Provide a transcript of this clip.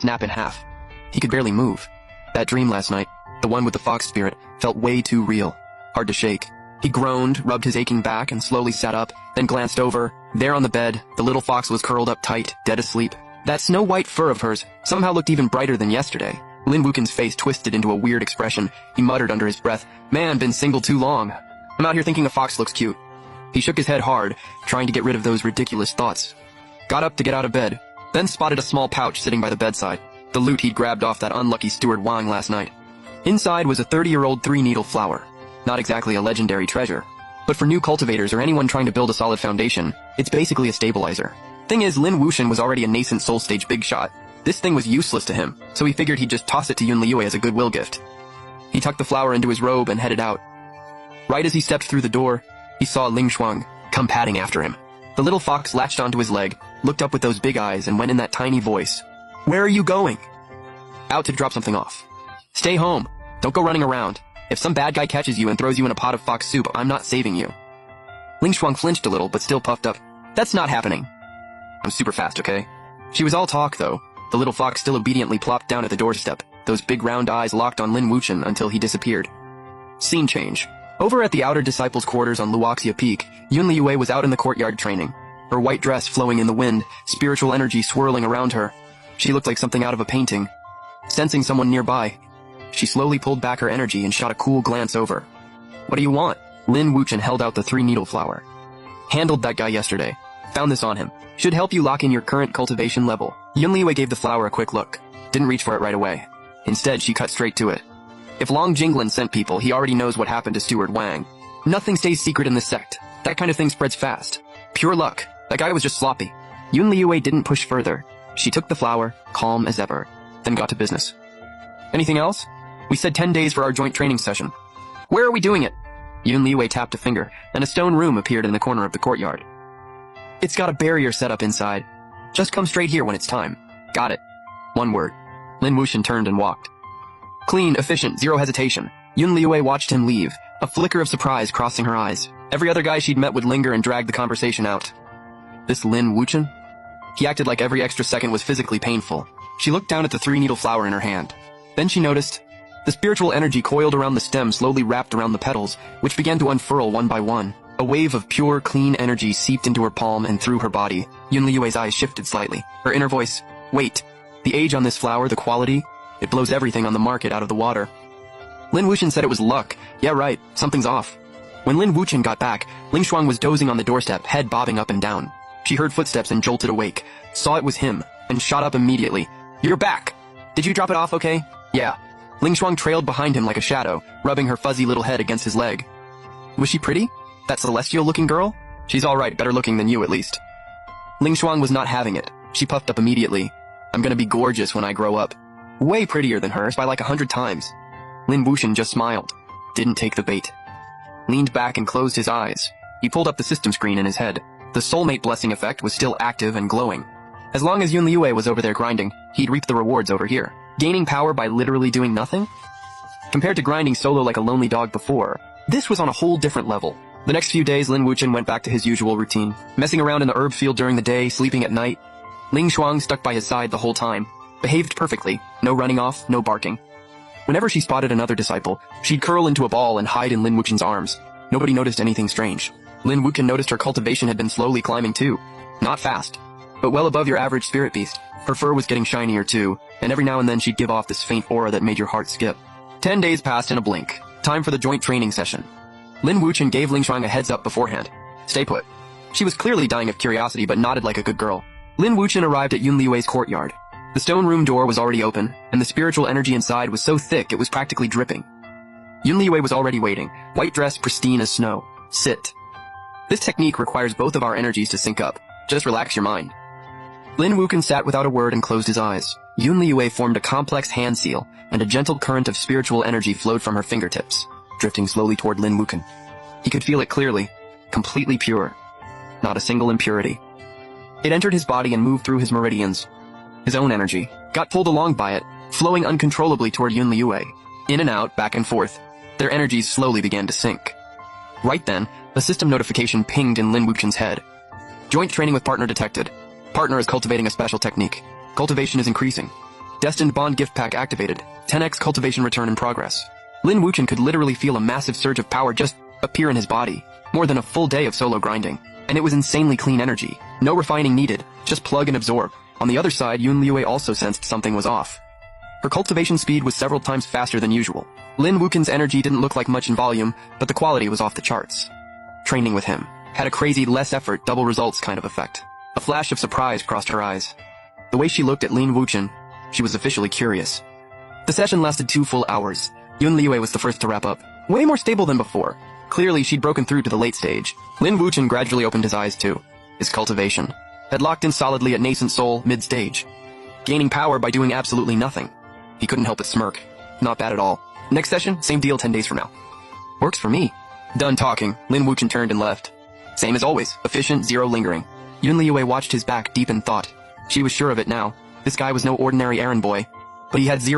snap in half. He could barely move. That dream last night, the one with the fox spirit, felt way too real. Hard to shake. He groaned, rubbed his aching back, and slowly sat up, then glanced over. There on the bed, the little fox was curled up tight, dead asleep. That snow-white fur of hers somehow looked even brighter than yesterday. Lin Wuchen's face twisted into a weird expression. He muttered under his breath, "Man, been single too long. I'm out here thinking a fox looks cute." He shook his head hard, trying to get rid of those ridiculous thoughts. Got up to get out of bed, then spotted a small pouch sitting by the bedside, the loot he'd grabbed off that unlucky steward Wang last night. Inside was a 30-year-old 3-needle flower. Not exactly a legendary treasure, but for new cultivators or anyone trying to build a solid foundation, it's basically a stabilizer. Thing is, Lin Wuchen was already a nascent soul stage big shot. This thing was useless to him, so he figured he'd just toss it to Yun Liyue as a goodwill gift. He tucked the flower into his robe and headed out. Right as he stepped through the door, he saw Ling Shuang come padding after him. The little fox latched onto his leg, looked up with those big eyes, and went in that tiny voice. "Where are you going?" "Out to drop something off." "Stay home. Don't go running around. If some bad guy catches you and throws you in a pot of fox soup, I'm not saving you." Ling Shuang flinched a little, but still puffed up. "That's not happening." "I'm super fast, okay?" She was all talk, though. The little fox still obediently plopped down at the doorstep, those big round eyes locked on Lin Wuchen until he disappeared. Scene change. Over at the outer disciples' quarters on Luoxia Peak, Yun Liyue was out in the courtyard training. Her white dress flowing in the wind, spiritual energy swirling around her. She looked like something out of a painting. Sensing someone nearby, she slowly pulled back her energy and shot a cool glance over. "What do you want?" Lin Wuchen held out the 3-needle flower. "Handled that guy yesterday. Found this on him. Should help you lock in your current cultivation level." Yun Liyue gave the flower a quick look. Didn't reach for it right away. Instead, she cut straight to it. If Long Jinglin sent people, he already knows what happened to Steward Wang. Nothing stays secret in this sect. That kind of thing spreads fast. Pure luck. That guy was just sloppy. Yun Liyue didn't push further. She took the flower, calm as ever, then got to business. "Anything else?" "We said 10 days for our joint training session." "Where are we doing it?" Yun Liyue tapped a finger, and a stone room appeared in the corner of the courtyard. "It's got a barrier set up inside. Just come straight here when it's time." "Got it." One word. Lin Wuchen turned and walked. Clean, efficient, zero hesitation. Yun Liyue watched him leave, a flicker of surprise crossing her eyes. Every other guy she'd met would linger and drag the conversation out. This Lin Wuchen? He acted like every extra second was physically painful. She looked down at the 3-needle flower in her hand. Then she noticed the spiritual energy coiled around the stem slowly wrapped around the petals, which began to unfurl one by one. A wave of pure, clean energy seeped into her palm and through her body. Yun Liyue's eyes shifted slightly. Her inner voice, "Wait. The age on this flower, the quality, it blows everything on the market out of the water." Lin Wuchen said it was luck. Yeah, right. Something's off. When Lin Wuchen got back, Ling Shuang was dozing on the doorstep, head bobbing up and down. She heard footsteps and jolted awake, saw it was him, and shot up immediately. "You're back! Did you drop it off okay?" "Yeah." Ling Shuang trailed behind him like a shadow, rubbing her fuzzy little head against his leg. "Was she pretty? That celestial-looking girl?" "She's all right, better looking than you at least." Ling Shuang was not having it. She puffed up immediately. "I'm gonna be gorgeous when I grow up. Way prettier than hers by like 100 times. Lin Wuchen just smiled. Didn't take the bait. Leaned back and closed his eyes. He pulled up the system screen in his head. The soulmate blessing effect was still active and glowing. As long as Yun Liyue was over there grinding, he'd reap the rewards over here. Gaining power by literally doing nothing? Compared to grinding solo like a lonely dog before, this was on a whole different level. The next few days, Lin Wuchen went back to his usual routine. Messing around in the herb field during the day, sleeping at night. Ling Shuang stuck by his side the whole time. Behaved perfectly. No running off, no barking. Whenever she spotted another disciple, she'd curl into a ball and hide in Lin Wuchen's arms. Nobody noticed anything strange. Lin Wuchen noticed her cultivation had been slowly climbing too. Not fast, but well above your average spirit beast. Her fur was getting shinier too, and every now and then she'd give off this faint aura that made your heart skip. 10 days passed in a blink. Time for the joint training session. Lin Wuchen gave Ling Shuang a heads up beforehand. Stay put. She was clearly dying of curiosity but nodded like a good girl. Lin Wuchen arrived at Yun Liyue's courtyard. The stone room door was already open, and the spiritual energy inside was so thick it was practically dripping. Yun Liyue was already waiting, white dress pristine as snow. Sit. This technique requires both of our energies to sync up. Just relax your mind. Lin Wuchen sat without a word and closed his eyes. Yun Liyue formed a complex hand seal, and a gentle current of spiritual energy flowed from her fingertips, drifting slowly toward Lin Wuchen. He could feel it clearly, completely pure. Not a single impurity. It entered his body and moved through his meridians. His own energy got pulled along by it, flowing uncontrollably toward Yun Liyue. In and out, back and forth. Their energies slowly began to sync. Right then, a system notification pinged in Lin Wuchen's head. Joint training with partner detected. Partner is cultivating a special technique. Cultivation is increasing. Destined Bond gift pack activated. 10x cultivation return in progress. Lin Wuchen could literally feel a massive surge of power just appear in his body. More than a full day of solo grinding. And it was insanely clean energy. No refining needed, just plug and absorb. On the other side, Yun Liyue also sensed something was off. Her cultivation speed was several times faster than usual. Lin Wuchen's energy didn't look like much in volume, but the quality was off the charts. Training with him had a crazy less effort, double results kind of effect. A flash of surprise crossed her eyes. The way she looked at Lin Wuchen, she was officially curious. The session lasted 2 full hours. Yun Liyue was the first to wrap up. Way more stable than before. Clearly, she'd broken through to the late stage. Lin Wuchen gradually opened his eyes too. His cultivation had locked in solidly at nascent soul mid-stage. Gaining power by doing absolutely nothing. He couldn't help but smirk. Not bad at all. Next session, same deal 10 days from now. Works for me. Done talking, Lin Wuchen turned and left. Same as always, efficient, zero lingering. Yun Liyue watched his back deep in thought. She was sure of it now. This guy was no ordinary errand boy. But he had zero